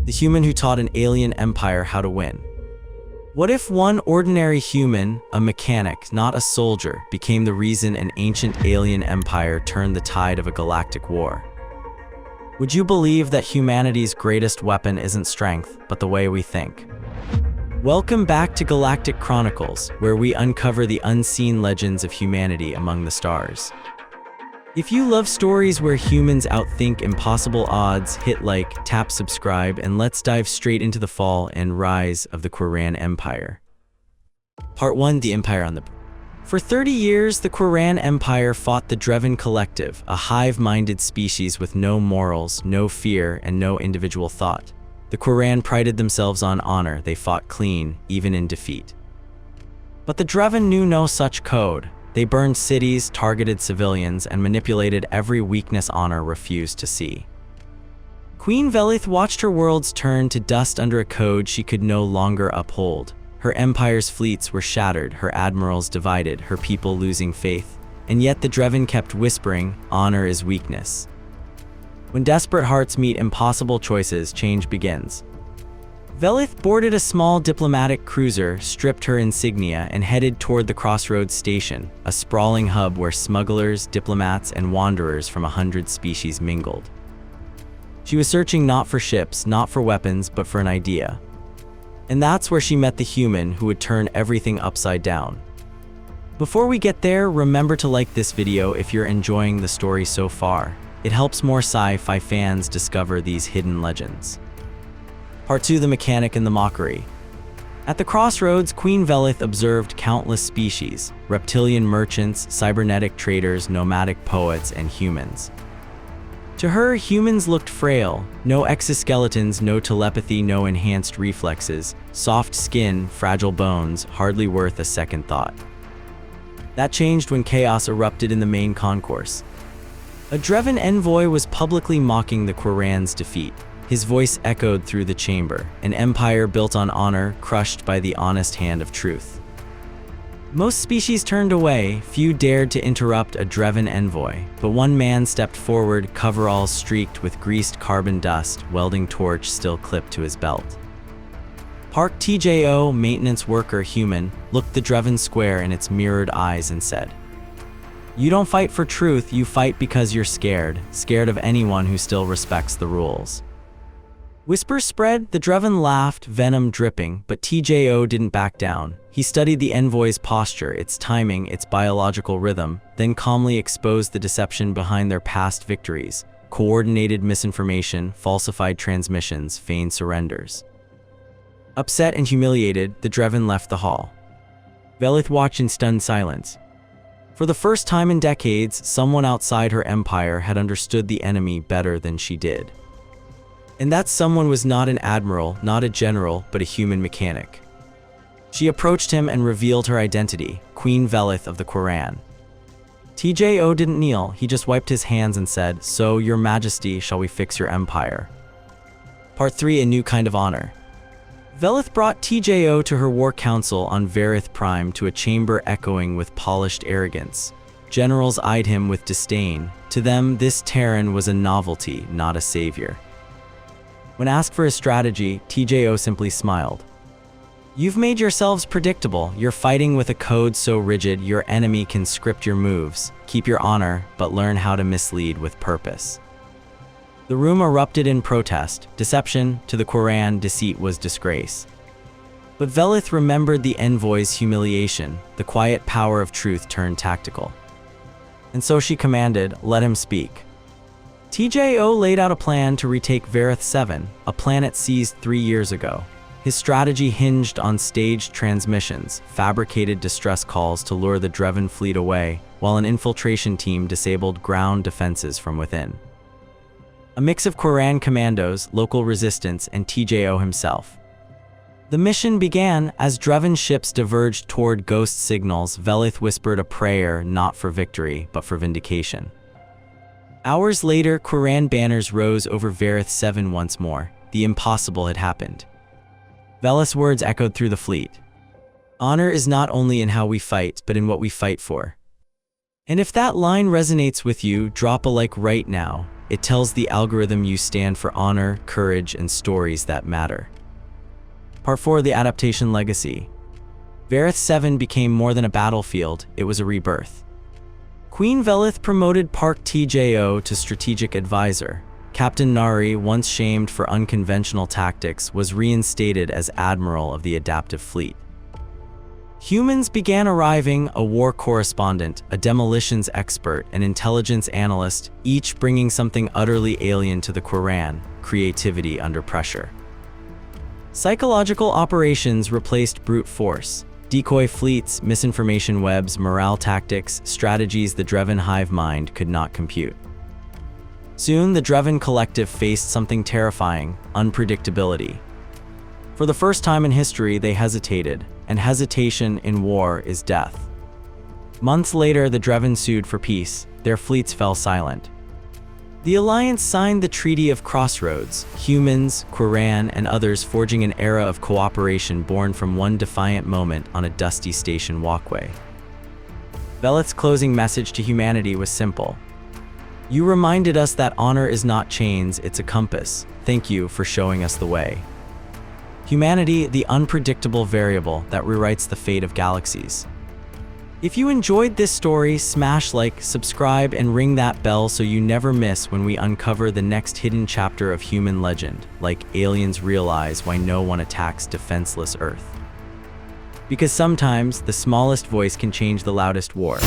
the human who taught an alien empire how to win. What if one ordinary human, a mechanic, not a soldier, became the reason an ancient alien empire turned the tide of a galactic war? Would you believe that humanity's greatest weapon isn't strength, but the way we think? Welcome back to Galactic Chronicles, where we uncover the unseen legends of humanity among the stars. If you love stories where humans outthink impossible odds, hit like, tap subscribe, and let's dive straight into the fall and rise of the Quran Empire. Part 1: The Empire on the... For 30 years, the Quran Empire fought the Dreven Collective, a hive-minded species with no morals, no fear, and no individual thought. The Quran prided themselves on honor. They fought clean, even in defeat. But the Dreven knew no such code. They burned cities, targeted civilians, and manipulated every weakness honor refused to see. Queen Velith watched her worlds turn to dust under a code she could no longer uphold. Her empire's fleets were shattered, her admirals divided, her people losing faith. And yet the Dreven kept whispering, honor is weakness. When desperate hearts meet impossible choices, change begins. Velith boarded a small diplomatic cruiser, stripped her insignia, and headed toward the Crossroads Station, a sprawling hub where smugglers, diplomats, and wanderers from 100 species mingled. She was searching not for ships, not for weapons, but for an idea. And that's where she met the human who would turn everything upside down. Before we get there, remember to like this video if you're enjoying the story so far. It helps more sci-fi fans discover these hidden legends. Part 2: The Mechanic and the Mockery. At the Crossroads, Queen Velith observed countless species: reptilian merchants, cybernetic traders, nomadic poets, and humans. To her, humans looked frail. No exoskeletons, no telepathy, no enhanced reflexes, soft skin, fragile bones, hardly worth a second thought. That changed when chaos erupted in the main concourse. A Dreven envoy was publicly mocking the Quran's defeat. His voice echoed through the chamber, an empire built on honor, crushed by the honest hand of truth. Most species turned away, few dared to interrupt a Dreven envoy, but one man stepped forward, coveralls streaked with greased carbon dust, welding torch still clipped to his belt. Park Tjo, maintenance worker human, looked the Dreven square in its mirrored eyes and said, "You don't fight for truth, you fight because you're scared of anyone who still respects the rules." Whispers spread, the Dreven laughed, venom dripping, but Tjo didn't back down. He studied the envoy's posture, its timing, its biological rhythm, then calmly exposed the deception behind their past victories: coordinated misinformation, falsified transmissions, feigned surrenders. Upset and humiliated, the Dreven left the hall. Velith watched in stunned silence. For the first time in decades, someone outside her empire had understood the enemy better than she did. And that someone was not an admiral, not a general, but a human mechanic. She approached him and revealed her identity: Queen Velith of the Quran. Tjo didn't kneel, he just wiped his hands and said, "So, your majesty, shall we fix your empire?" Part 3: A New Kind of Honor. Velith brought Tjo to her war council on Velith Prime, to a chamber echoing with polished arrogance. Generals eyed him with disdain. To them, this Terran was a novelty, not a savior. When asked for his strategy, Tjo simply smiled. "You've made yourselves predictable. You're fighting with a code so rigid your enemy can script your moves. Keep your honor, but learn how to mislead with purpose." The room erupted in protest. Deception to the Quran, deceit was disgrace. But Velith remembered the envoy's humiliation. The quiet power of truth turned tactical. And so she commanded, "Let him speak." Tjo laid out a plan to retake Velith 7, a planet seized 3 years ago. His strategy hinged on staged transmissions, fabricated distress calls to lure the Dreven fleet away, while an infiltration team disabled ground defenses from within. A mix of Quran commandos, local resistance, and Tjo himself. The mission began as Dreven ships diverged toward ghost signals. Velith whispered a prayer, not for victory, but for vindication. Hours later, Quran banners rose over Velith 7 once more. The impossible had happened. Velith's words echoed through the fleet. Honor is not only in how we fight, but in what we fight for. And if that line resonates with you, drop a like right now. It tells the algorithm you stand for honor, courage, and stories that matter. Part 4. The Adaptation Legacy. Velith 7 became more than a battlefield, it was a rebirth. Queen Velith promoted Park Tjo to strategic advisor. Captain Nari, once shamed for unconventional tactics, was reinstated as admiral of the adaptive fleet. Humans began arriving: a war correspondent, a demolitions expert, an intelligence analyst, each bringing something utterly alien to the Quran: creativity under pressure. Psychological operations replaced brute force. Decoy fleets, misinformation webs, morale tactics, strategies the Dreven hive mind could not compute. Soon, the Dreven Collective faced something terrifying: unpredictability. For the first time in history, they hesitated, and hesitation in war is death. Months later, the Dreven sued for peace. Their fleets fell silent. The Alliance signed the Treaty of Crossroads, humans, Quran, and others forging an era of cooperation born from one defiant moment on a dusty station walkway. Velith's closing message to humanity was simple: "You reminded us that honor is not chains, it's a compass. Thank you for showing us the way." Humanity, the unpredictable variable that rewrites the fate of galaxies. If you enjoyed this story, smash like, subscribe, and ring that bell so you never miss when we uncover the next hidden chapter of human legend, like aliens realize why no one attacks defenseless Earth. Because sometimes, the smallest voice can change the loudest war.